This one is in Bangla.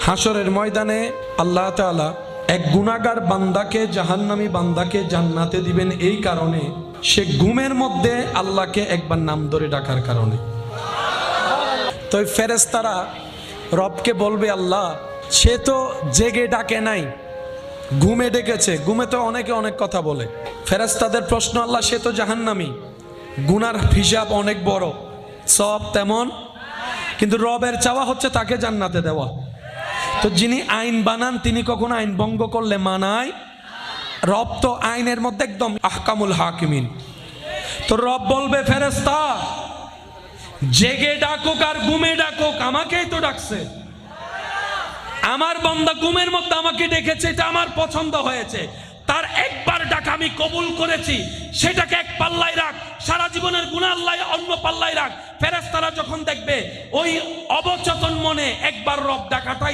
হাসরের ময়দানে আল্লাহ তাআলা এক গুনাহগার বান্দাকে জাহান্নামী বান্দাকে জান্নাতে দিবেন এই কারণে সে ঘুমের মধ্যে আল্লাহকে একবার নাম ধরে ডাকার কারণে। তো ফেরেশতারা রবকে বলবে, আল্লাহ সে তো জেগে ডাকে নাই, ঘুমে ডেকেছে। ঘুমে তো অনেকে অনেক কথা বলে। ফেরেশতাদের প্রশ্ন, আল্লাহ সে তো জাহান্নামী, গুনার হিসাব অনেক বড়, সব তেমন, কিন্তু রবের চাওয়া হচ্ছে তাকে জান্নাতে দেওয়া। তো যিনি আইন বানান তিনি কখনো আইন ভঙ্গ করলে মানায়? রব তো আইনের মধ্যে একদম আহকামুল হাকিমিন। তো রব বলবে, ফেরেশতা জেগে ডাকুক আর ঘুমে ডাকুক আমাকেই তো ডাকছে, আমার বান্দা ঘুমের মধ্যে আমাকে ডেকেছে, এটা আমার পছন্দ হয়েছে, তার একবার ডাক আমি কবুল করেছি, সেটাকে এক পাল্লায় রাখ, সারা জীবনের গুনাহ আল্লাহ অন্য পাল্লায় রাখ। ফেরেশতারা যখন দেখবে ওই অবচেতন মনে একবার রব ডাকাটাই